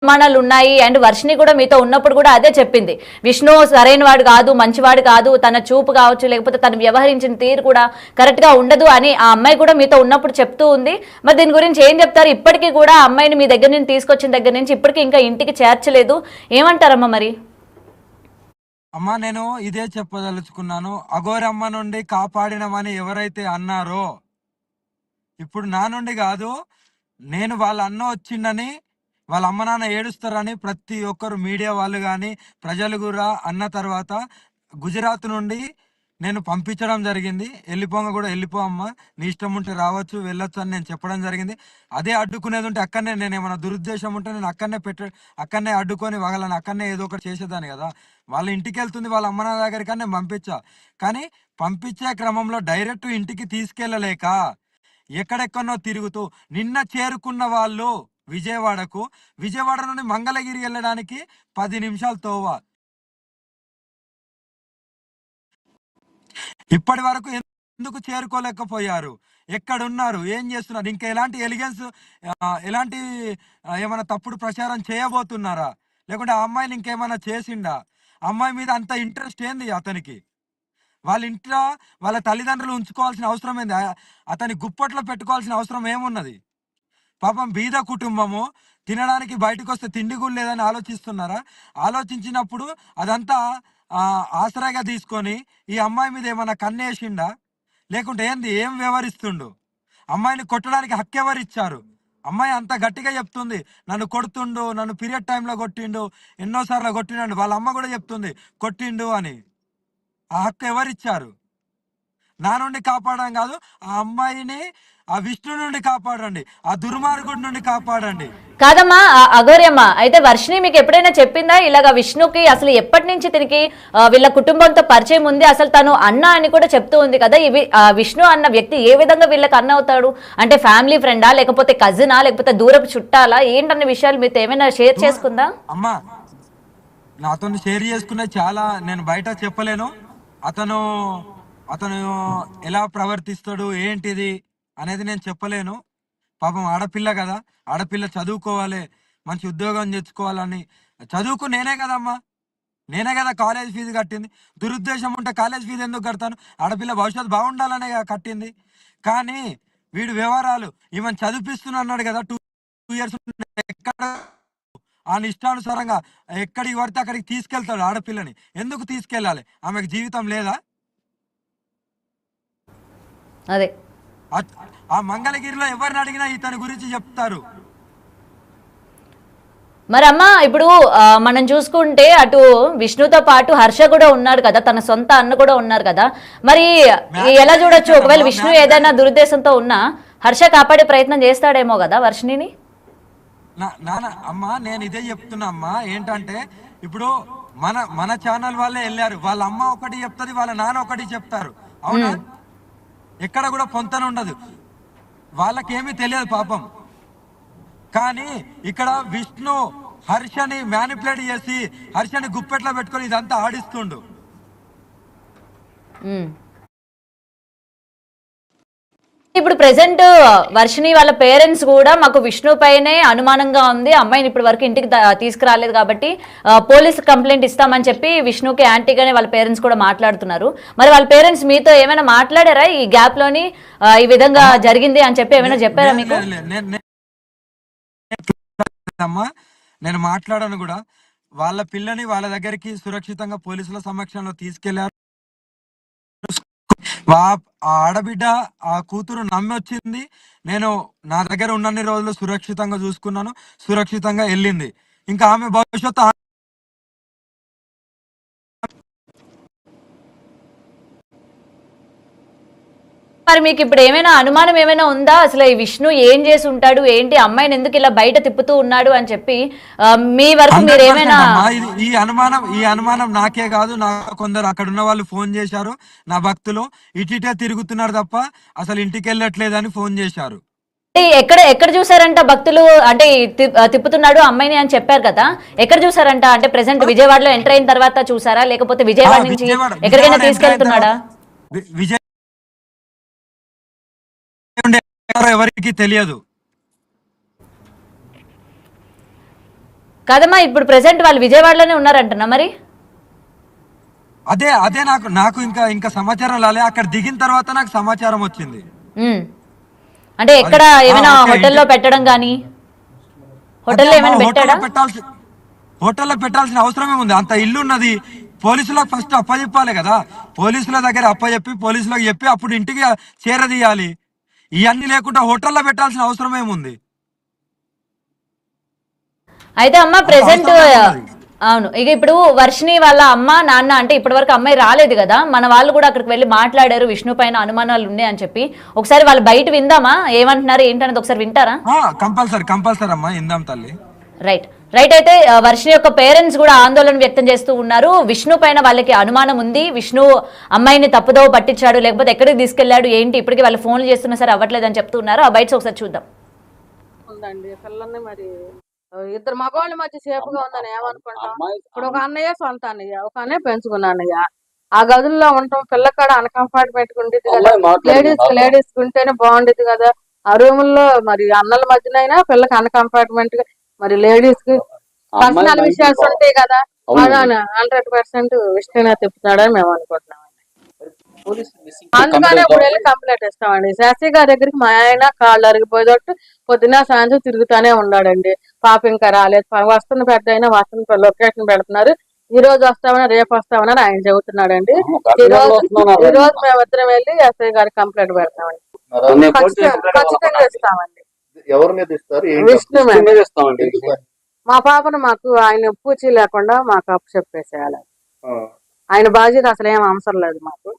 అనుమానాలు ఉన్నాయి. అండ్ వర్షిని కూడా మీతో ఉన్నప్పుడు కూడా అదే చెప్పింది. విష్ణు సరైన వాడు కాదు, మంచివాడు కాదు, తన చూపు కావచ్చు, లేకపోతే తను వ్యవహరించిన తీరు కూడా కరెక్ట్ గా ఉండదు అని ఆ అమ్మాయి కూడా మీతో ఉన్నప్పుడు చెప్తూ ఉంది. మరి దీని గురించి ఏం చెప్తారు? ఇప్పటికీ కూడా అమ్మాయిని మీ దగ్గర నుంచి తీసుకొచ్చిన దగ్గర నుంచి ఇప్పటికీ ఇంకా ఇంటికి చేర్చలేదు, ఏమంటారమ్మా మరి? అమ్మా నేను ఇదే చెప్పదలుచుకున్నాను. అఘోరమ్మ నుండి కాపాడినమని ఎవరైతే అన్నారో, ఇప్పుడు నా నుండి కాదు, నేను వాళ్ళ అన్న వచ్చిండని వాళ్ళ అమ్మ నాన్న ఏడుస్తారని ప్రతి ఒక్కరు మీడియా వాళ్ళు కానీ ప్రజలు కూడా అన్న తర్వాత గుజరాత్ నుండి నేను పంపించడం జరిగింది. వెళ్ళిపోంగా కూడా వెళ్ళిపో అమ్మ, నీ ఇష్టం ఉంటే రావచ్చు వెళ్ళొచ్చు అని నేను చెప్పడం జరిగింది. అదే అడ్డుకునేది ఉంటే అక్కడనే నేను ఏమైనా దురుద్దేశం ఉంటే నేను అక్కడనే అడ్డుకొని వాళ్ళని అక్కడనే ఏదో ఒకటి చేసేదాన్ని కదా. వాళ్ళ ఇంటికి వెళ్తుంది వాళ్ళ అమ్మ నాన్న దగ్గరికి నేను పంపించా. కానీ పంపించే క్రమంలో డైరెక్ట్ ఇంటికి తీసుకెళ్ళలేక ఎక్కడెక్కడనో తిరుగుతూ నిన్న చేరుకున్న వాళ్ళు విజయవాడ నుండి మంగళగిరి వెళ్ళడానికి 10 నిమిషాలు తోవ. ఇప్పటి వరకు ఎందుకు చేరుకోలేకపోయారు? ఎక్కడున్నారు? ఏం చేస్తున్నారు? ఇంకా ఎలాంటి ఎలాంటి ఏమైనా తప్పుడు ప్రచారం చేయబోతున్నారా? లేకుంటే ఆ అమ్మాయిని ఇంకేమైనా చేసిండా? అమ్మాయి మీద అంత ఇంట్రెస్ట్ ఏంది అతనికి? వాళ్ళ ఇంట్లో వాళ్ళ తల్లిదండ్రులు ఉంచుకోవాల్సిన అవసరం ఏంది? అతని గుప్పట్లో పెట్టుకోవాల్సిన అవసరం ఏమున్నది? పాపం బీద కుటుంబము, తినడానికి బయటకు వస్తే తిండి కూడా లేదని ఆలోచిస్తున్నారా? ఆలోచించినప్పుడు అదంతా ఆసరాగా తీసుకొని ఈ అమ్మాయి మీద ఏమన్నా కన్నేసిండా? లేకుంటే ఏం వ్యవహరిస్తుండు? అమ్మాయిని కొట్టడానికి హక్కు ఎవరిచ్చారు? అమ్మాయి అంత గట్టిగా చెప్తుంది, నన్ను కొడుతుండు, నన్ను పీరియడ్ టైంలో కొట్టిండు, ఎన్నోసార్లు కొట్టిండు. వాళ్ళ అమ్మ కూడా చెప్తుంది కొట్టిండు అని. ఆ హక్కు ఎవరిచ్చారు? నా నుండి కాపాడడం కాదు, ఆ అమ్మాయిని ఆ విష్ణు నుండి కాపాడండి, ఆ దుర్మార్గుడి నుండి కాపాడండి. కాదమ్మా అఘోర్యమ్మ, అయితే వర్షిని మీకు ఎప్పుడైనా చెప్పిందా ఇలాగ విష్ణుకి అసలు ఎప్పటి నుంచి తిరిగి వీళ్ళ కుటుంబంతో పరిచయం ఉంది, అసలు తను అన్న అని కూడా చెప్తూ ఉంది కదా? ఇవి విష్ణు అన్న వ్యక్తి ఏ విధంగా వీళ్ళకి అన్న అవుతాడు? అంటే ఫ్యామిలీ ఫ్రెండా, లేకపోతే కజినా, లేకపోతే దూరపు చుట్టాలా, ఏంటన్న విషయాలు మీతో ఏమైనా షేర్ చేసుకుందా? అమ్మా నాతో షేర్ చేసుకునే చాలా నేను బయట చెప్పలేను. అతను అతను ఎలా ప్రవర్తిస్తాడు ఏంటిది అనేది నేను చెప్పలేను. పాపం ఆడపిల్ల కదా, ఆడపిల్ల చదువుకోవాలి, మంచి ఉద్యోగం తెచ్చుకోవాలని చదువుకు నేనే కదా కాలేజ్ ఫీజు కట్టింది. దురుద్దేశం ఉంటే కాలేజ్ ఫీజు ఎందుకు కడతాను? ఆడపిల్ల భవిష్యత్తు బాగుండాలనే కట్టింది. కానీ వీడు వ్యవహారాలు ఈమెను చదివిపిస్తున్నా అన్నాడు కదా, 2 years ఎక్కడ ఆ ఇష్టానుసారంగా ఎక్కడికి పడితే అక్కడికి తీసుకెళ్తాడు ఆడపిల్లని. ఎందుకు తీసుకెళ్ళాలి? ఆమెకు జీవితం లేదా? అదే ఆ మంగళగిరిలో ఎవరిని అడిగినా ఇతని గురించి చెప్తారు. మరి అమ్మ ఇప్పుడు మనం చూసుకుంటే అటు విష్ణుతో పాటు హర్ష కూడా ఉన్నారు కదా, తన సొంత అన్న కూడా ఉన్నారు కదా. మరి ఎలా చూడొచ్చు? ఒకవేళ విష్ణు ఏదైనా దురుద్దేశంతో ఉన్నా హర్ష కాపాడే ప్రయత్నం చేస్తాడేమో కదా వర్షిణిని. అమ్మా నేను ఇదే చెప్తున్నా అమ్మా, ఏంటంటే ఇప్పుడు మన ఛానల్ వాళ్ళే వెళ్ళారు. వాళ్ళ అమ్మ ఒకటి చెప్తుంది, వాళ్ళ నాన్న ఒకటి చెప్తారు. అవునా? ఎక్కడ కూడా పొంతన ఉండదు, వాళ్ళకేమీ తెలియదు పాపం. కానీ ఇక్కడ విష్ణు హర్షని మ్యానిపులేట్ చేసి హర్షని గుప్పెట్లో పెట్టుకొని ఇదంతా ఆడిస్తుండు. ఇప్పుడు ప్రెసెంట్ వర్షిని వాళ్ళ పేరెంట్స్ కూడా మాకు విష్ణు పైనే అనుమానంగా ఉంది, అమ్మాయిని ఇప్పటి వరకు ఇంటికి తీసుకురాలేదు కాబట్టి పోలీస్ కంప్లైంట్ ఇస్తామని చెప్పి విష్ణుకి యాంటీగానే వాళ్ళ పేరెంట్స్ కూడా మాట్లాడుతున్నారు. మరి వాళ్ళ పేరెంట్స్ మీతో ఏమైనా మాట్లాడారా ఈ గ్యాప్ లోని ఈ విధంగా జరిగింది అని చెప్పి ఏమైనా చెప్పారా మీకు? నేను మాట్లాడాను కూడా. వాళ్ళ పిల్లని వాళ్ళ దగ్గరికి సురక్షితంగా పోలీసుల సమక్షంలో తీసుకెళ్లారు. ఆడబిడ్డ ఆ కూతురు నమ్మొచ్చింది. నేను నా దగ్గర ఉన్నన్ని రోజులు సురక్షితంగా చూసుకున్నాను, సురక్షితంగా వెళ్ళింది. ఇంకా ఆమె భవిష్యత్తు మరి మీకు ఇప్పుడు ఏమైనా అనుమానం ఏమైనా ఉందా? అసలు ఈ విష్ణు ఏం చేసి ఉంటాడు, ఏంటి అమ్మాయిని ఎందుకు ఇలా బయట తిప్పుతూ ఉన్నాడు అని చెప్పి మీ వరకు మీరు ఏమైనా? ఈ అనుమానం నాకే కాదు, నాకు కొందరు అక్కడ ఉన్న వాళ్ళు ఫోన్ చేశారు. నా భక్తులు ఇటీటే తిరుగుతున్నారు తప్ప అసలు ఇంటికి వెళ్ళట్లేదని ఫోన్ చేశారు. ఎక్కడ ఎక్కడ చూసారంట భక్తులు? అంటే తిప్పుతున్నాడు అమ్మాయిని అని చెప్పారు కదా, ఎక్కడ చూసారంట? అంటే ప్రెసెంట్ విజయవాడలో ఎంటర్ అయిన తర్వాత చూసారా, లేకపోతే విజయవాడ నుంచి ఎక్కడికైనా తీసుకెళ్తున్నాడా? ఎవరికి తెలియదు. కదమ్మా ఇప్పుడు ప్రెసెంట్ వాళ్ళు విజయవాడలోనే ఉన్నారంటున్నా మరి. అదే అదే నాకు నాకు ఇంకా ఇంకా సమాచారం రాలే. అక్కడ దిగిన తర్వాత నాకు సమాచారం వచ్చింది. ఉమ్. అంటే అది ఎక్కడ ఏమైనా ఓకే హోటల్లో పెట్టడం కానీ, అదే హోటల్లో అమ్మా ఏమైనా పెట్టాడా? హోటల్లో పెట్టాల్సిన అవసరం ఏముంది? అంత ఇల్లు ఉన్నది. పోలీసులకు ఫస్ట్ అప్పచెప్పాలి కదా. పోలీసుల దగ్గర అప్పచెప్పి పోలీసులకు చెప్పి అప్పుడు ఇంటికి చేరదీయాలి. ఇవన్నీ లేకుండా హోటల్లో పెట్టాల్సిన అవసరం ఏముంది? అయితే అమ్మ అంత ప్రెసెంట్ అవసరం ఏమున్నది? అవును, ఇక ఇప్పుడు వర్షిణి వాళ్ళ అమ్మ నాన్న అంటే ఇప్పటివరకు అమ్మాయి రాలేదు కదా, మన వాళ్ళు కూడా అక్కడికి వెళ్ళి మాట్లాడారు విష్ణు పైన అనుమానాలు ఉన్నాయి అని చెప్పి. ఒకసారి వాళ్ళు బయట విందామా ఏమంటున్నారు ఏంటనేది, ఒకసారి వింటారా? కంపల్సరీ కంపల్సరీ అమ్మా, ఇందాం తల్లి. రైట్. రైట్. అయితే వర్షిణి యొక్క పేరెంట్స్ కూడా ఆందోళన వ్యక్తం చేస్తూ ఉన్నారు. విష్ణు పైన వాళ్ళకి అనుమానం ఉంది, విష్ణు అమ్మాయిని తప్పుదోవ పట్టించాడు, లేకపోతే ఎక్కడికి తీసుకెళ్లాడు ఏంటి, ఇప్పటికీ వాళ్ళు ఫోన్లు చేస్తున్నా సరే అవ్వట్లేదు అని చెప్తూ ఉన్నారు. ఆ బయట ఒకసారి చూద్దాం. ఉందండి పిల్లల్ని మరి ఇద్దరు మగవాళ్ళ మధ్య సేపుగా ఉందని ఏమనుకుంటాం. ఇప్పుడు ఒక అన్నయ్య సొంత అన్నయ్య, ఒక అన్నయ్య పెంచుకున్న అన్నయ్య. ఆ గదుల్లో ఉండటం పిల్లకాడ అన్కంఫర్టబుల్ ఉండేది కదా. లేడీస్ ఉంటేనే బాగుండేది కదా. ఆ రూముల్లో మరి అన్నల మధ్యనైనా పిల్లకి అన్కంఫర్టబుల్ గా మరి లేడీస్ కి పర్సనల్ విషయాలు ఉంటాయి కదా. 100% విష్ణునే తిప్పుతున్నాడని మేము అనుకుంటున్నాం. అందుకనే ఇప్పుడు వెళ్ళి కంప్లైంట్ ఇస్తామండి. శాస్త్రి గారి దగ్గరికి మా ఆయన కాళ్ళు అరిగిపోయేటట్టు పొద్దున సాయంత్రం తిరుగుతానే ఉన్నాడండి. పాప ఇంకా రాలేదు, వస్తున్న పెద్ద అయినా వస్తున్న లొకేషన్ పెడుతున్నారు. ఈ రోజు వస్తామని రేపు వస్తామని ఆయన చెబుతున్నాడండి. ఈ రోజు మేమిద్దరం వెళ్ళి ఎస్ఐ గారికి కంప్లైంట్ పెడతామండి. ఖచ్చితంగా ఇస్తామండి. ఎవరి మీద ఇస్తారు? విష్ణు మీద ఇస్తామండి. మా పాపను మాకు ఆయన పూచి లేకుండా మాకు అప్పు చెప్పేసేయాలి. ఆయన బాధ్యత అసలు ఏం అవసరం లేదు మాకు.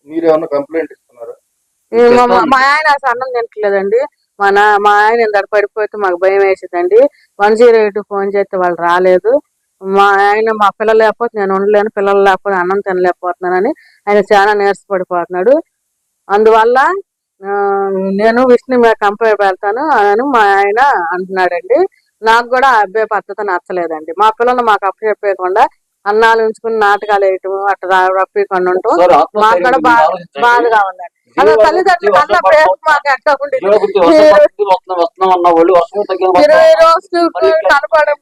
మీరేమన్నా కంప్లైంట్ ఇస్తున్నారా? మా ఆయన అసలు అన్నం తింటలేదండి. మా ఆయన ఇందాక పడిపోతే మాకు భయం వేసిందండి. 108 ఫోన్ చేస్తే వాళ్ళు రాలేదు. మా ఆయన మా పిల్లలు లేకపోతే నేను ఉండలేను, పిల్లలు లేకపోతే అన్నం తినలేకపోతున్నానని ఆయన చాలా నీరసపడిపోతున్నాడు. అందువల్ల నేను విష్ణు మీద కంప్లైంట్ పెడతాను అని మా ఆయన అంటున్నాడండి. నాకు కూడా ఆ అబ్బాయి పద్ధతి నచ్చలేదండి. మా పిల్లలు మాకు అప్పు చెప్పేయకుండా అన్నాలు ఉంచుకుని నాటకాలు వేయటం అట్లా రప్పికుండా ఉండటం మాకు కూడా బాధగా ఉందండి. అదే తల్లిదండ్రులు అన్న ప్రేమ మాకు ఎట్లా ఉండేది. 20 రోజులు కనపడం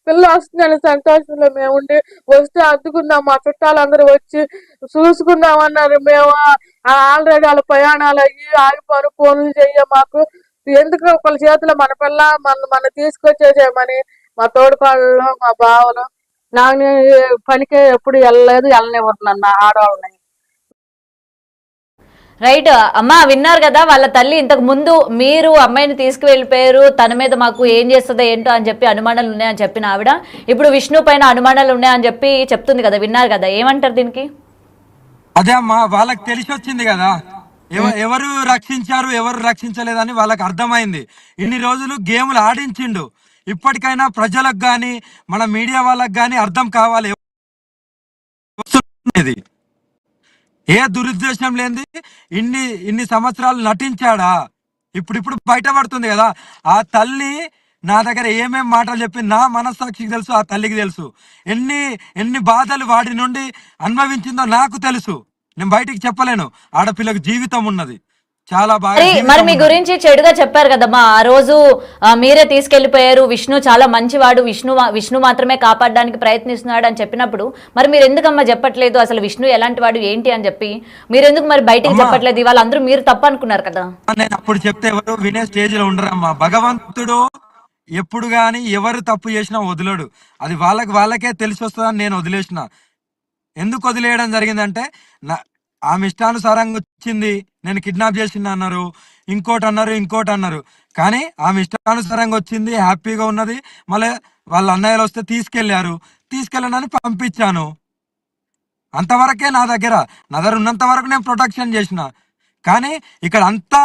పిల్ల వస్తుందని సంతోషంలో మేము ఉండి వస్తే అద్దుకుందాం, మా చుట్టాలందరూ వచ్చి చూసుకుందాం అన్నారు. మేము ఆల్రెడీ వాళ్ళ ప్రయాణాలు అయ్యి ఆగిపోను, ఫోన్లు చెయ్య మాకు ఎందుకు ఒకళ్ళ చేతిలో మన పిల్ల మన తీసుకొచ్చేసేయమని మా తోడుకోళ్ళు మా బావలు నాకు పనికి ఎప్పుడు వెళ్ళలేదు, వెళ్ళనివ్వరు నా ఆడవాళ్ళని. రైట్. అమ్మా విన్నారు కదా, వాళ్ళ తల్లి ఇంతకు ముందు మీరు అమ్మాయిని తీసుకువెళ్ళిపోయారు, తన మీద మాకు ఏం చేస్తుందో ఏంటో అని చెప్పి అనుమానాలు ఉన్నాయని చెప్పిన ఆవిడ ఇప్పుడు విష్ణు పైన అనుమానాలు ఉన్నాయని చెప్పి చెప్తుంది కదా, విన్నారు కదా, ఏమంటారు దీనికి? అదే అమ్మా, వాళ్ళకి తెలిసి వచ్చింది కదా ఎవరు రక్షించారు ఎవరు రక్షించలేదని వాళ్ళకి అర్థమైంది. ఇన్ని రోజులు గేములు ఆడించిండు. ఇప్పటికైనా ప్రజలకు గాని మన మీడియా వాళ్ళకి గాని అర్థం కావాలి ఇది ఏ దురుద్దేశం లేనిది ఇన్ని సంవత్సరాలు నటించాడా. ఇప్పుడు బయటపడుతుంది కదా. ఆ తల్లి నా దగ్గర ఏమేం మాటలు చెప్పింది నా మనస్సాక్షికి తెలుసు, ఆ తల్లికి తెలుసు. ఎన్ని ఎన్ని బాధలు వాడి నుండి అనుభవించిందో నాకు తెలుసు. నేను బయటికి చెప్పలేను. ఆడపిల్లకు జీవితం ఉన్నది, చాలా బాగా మరి మీ గురించి చెడుగా చెప్పారు కదమ్మా ఆ రోజు. మీరే తీసుకెళ్లిపోయారు, విష్ణు చాలా మంచివాడు, విష్ణు మాత్రమే కాపాడడానికి ప్రయత్నిస్తున్నాడు అని చెప్పినప్పుడు మరి మీరు ఎందుకమ్మా చెప్పట్లేదు అసలు విష్ణు ఎలాంటి వాడు ఏంటి అని చెప్పి? మీరు ఎందుకు మరి బయటికి చెప్పట్లేదు? ఇవాళ అందరూ మీరు తప్పు అనుకున్నారు కదా. నేను అప్పుడు చెప్తే ఎవరు వినే స్టేజ్ లో ఉండరమ్మా. భగవంతుడు ఎప్పుడు గాని ఎవరు తప్పు చేసినా వదలడు. అది వాళ్ళకే తెలిసి వస్తుందని నేను వదిలేసిన. ఎందుకు వదిలేయడం జరిగిందంటే ఆమె ఇష్టానుసారంగా వచ్చింది, నేను కిడ్నాప్ చేసిన అన్నారు, ఇంకోటి అన్నారు. కానీ ఆమె ఇష్టానుసారంగా వచ్చింది, హ్యాపీగా ఉన్నది. మళ్ళీ వాళ్ళ అన్నయ్యలు వస్తే తీసుకెళ్ళనని పంపించాను. అంతవరకే నా దగ్గర ఉన్నంత వరకు నేను ప్రొటెక్షన్ చేసిన. కానీ ఇక్కడ అంతా